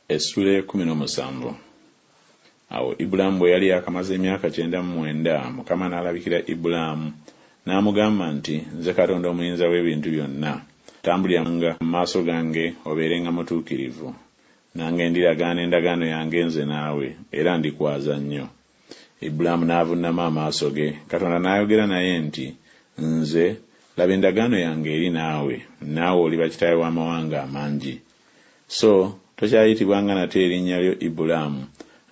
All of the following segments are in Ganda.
Essula 17. Awo Ibulaamu bwe yali akamaze emyaka 99, Mukama n'alabikira Ibulaamu n'amugamba nti, nze Katonda omuyinza w'ebintu byonna, tambuliranga mu maaso gange obeerenga mutuukirivu, nange ndiragaana endagaano yange nze naawe, era ndikwaza nnyo. Ibulaamu n'avuunama amaaso ge. Katonda n'ayogera naye nti, nze laba endagaano yange eri naawe, naawe oliba kitaawe w'amawanga amangi. So tokyayitibwanga nate erinnya lyo Ibulaamu,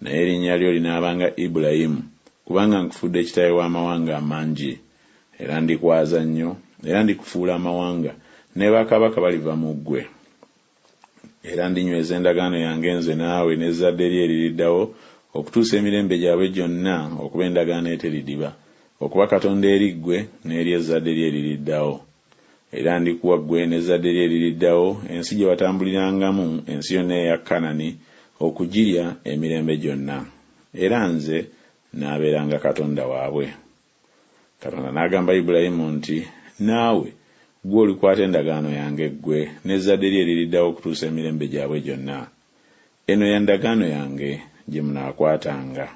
naye erinnya lyo linaabanga Ibulayimu, kubanga nkufudde kitaawe w'amawanga amangi. Era ndikwaza nnyo, era ndikufuula amawanga, ne bakabaka baliva mu ggwe. Era ndinyweza endagaano yange nze naawe n'ezzadde lye eririddawo, okutuusa emirembe gyabwe gyonna, okuba endagaano eteridiba, okuba Katonda eri ggwe n'eri ezzadde lye eririddawo. Era ndikuwa ggwe n'ezzadde lye eririddawo ensi gye watambulirangamu, ensi yonna eya Kanani, okugirya emirembe gyonna. Era nze naabeeranga Katonda waabwe. Katonda n'agamba Ibulayimu nti, naawe gwe olikwata endagaano yange ggwe n'ezzadde lye eririddawo okutuusa emirembe gyabwe gyonna. Eno ya ndagaano yange gye munaakwatanga,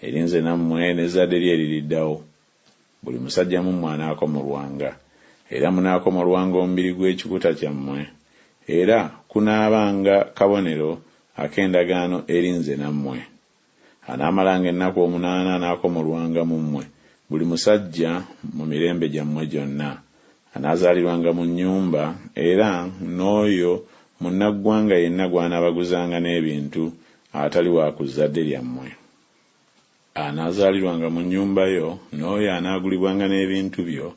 eri nze nammwe n'ezzadde lye eririddawo. Buli musajja mu mmwe anaakomolwanga, era munaakomolwanga omubiri gw'ekikuta kyammwe, era kunaabanga kabonero ak'endagaano eri nze nammwe. Anaamalanga ennaku 8 anaakomolwanga mu mmwe, buli musajja mu mirembe gyammwe gyonna. Anaazaalirwanga mu nnyumba, era n'oyo munnaggwanga yenna gw'anaabaguzanga n'ebintu atali wa ku zzadde lyammwe. Anaazaalirwanga mu nnyumba yo, n'oyo anaagulibwanga n'ebintu byo,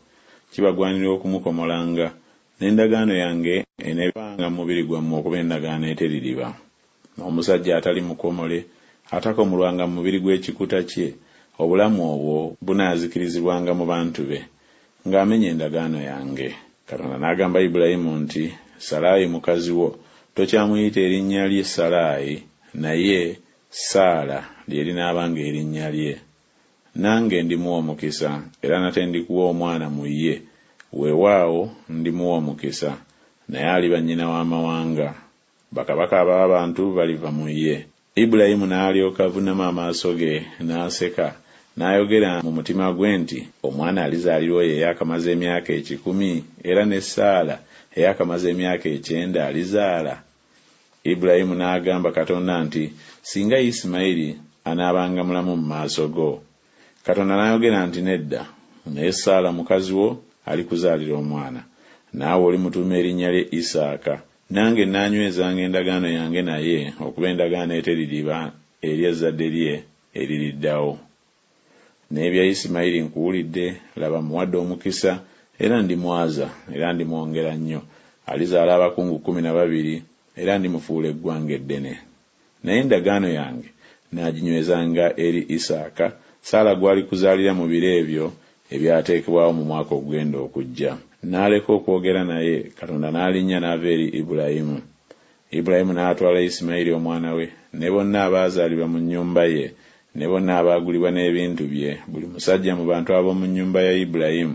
kibagwanira okumukomolanga, n'endagaano yange eneebanga mu mubiri gwammwe okuba endagaano eteririba. N'omusajja atali mukomole atakomolwanga mu mubiri gw'ekikuta kye, obulamu obwo bunaazikirizibwanga mu bantu be, ng'amenya endagaano yange. Katonda n'agamba Ibulayimu nti, Salaayi mukazi wo tokyamuyita erinnya lye Salaayi, naye Saala lye linaabanga erinnya lye. Nange ndimuwa omukisa, era nate ndikuwa omwana mu ye. Weewaawo ndimuwa omukisa, naye aliba nnyina w'amawanga. Bakabaka ab'abantu baliva mu ye. Ibulayimu n'alyoka avuunama amaaso ge, n'aseka, n'ayogera mu mutima gwe nti, omwana alizaalirwa oyo eyakamaze emyaka 10, era ne Saala eyakamaze emyaka 9 alizaala. Ibulayimu n'agamba Katonda nti, singa Isimayiri anaabanga mulamu mu maaso go. Katonda n'ayogera nti, nedda, naye Saala mukazi wo alikuzaalira omwana, naawe olimutuuma erinnya lye Isaaka. Nange naanywezanga endagaano yange naye okuba endagaano eteririba eri ezzadde lye eririddawo. N'ebya Isimayiri nkuwulidde, laba muwadde omukisa, era ndimwaza, era ndimwongera nnyo. Alizaala abakungu 12, era ndimufuula eggwanga eddene. Naye endagaano yange naaginywezanga eri Isaaka, Saala gw'alikuzaalira mu biro ebyo ebyateekebwawo mu mwaka ogugenda okujja. N'aleka okwogera naye, Katonda n'alinnya n'ava eri Ibulayimu. Ibulayimu n'atwala Isimayiri omwana we, ne bonna abaazaalibwa mu nnyumba ye, ne bonna abaagulibwa n'ebintu bye, buli musajja mu bantu ab'omu nnyumba ya Ibulayimu,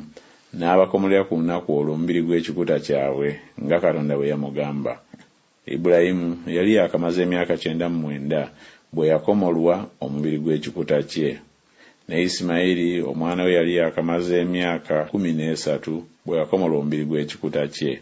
n'abakomolera ku lunaku olwo omubiri gw'ekikuta kyabwe, nga Katonda bwe yamugamba. Ibulayimu yali yakamaze emyaka 99 bwe yakomolwa omubiri gw'ekikuta kye. Ne Isimayiri omwana we yali yakamaze emyaka 13 bwe yakomolwa omubiri gw'ekikuta kye.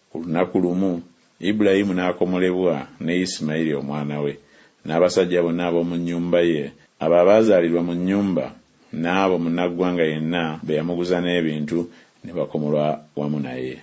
Ku lunaku lumu Ibulayimu n'akomolebwa ne Isimayiri omwana we, n'abasajja bonna ab'omu nnyumba ye, abo abaazaalirwa mu nnyumba, n'abo munnaggwanga yenna be yamuguza n'ebintu, ne bakomolwa wamu naye.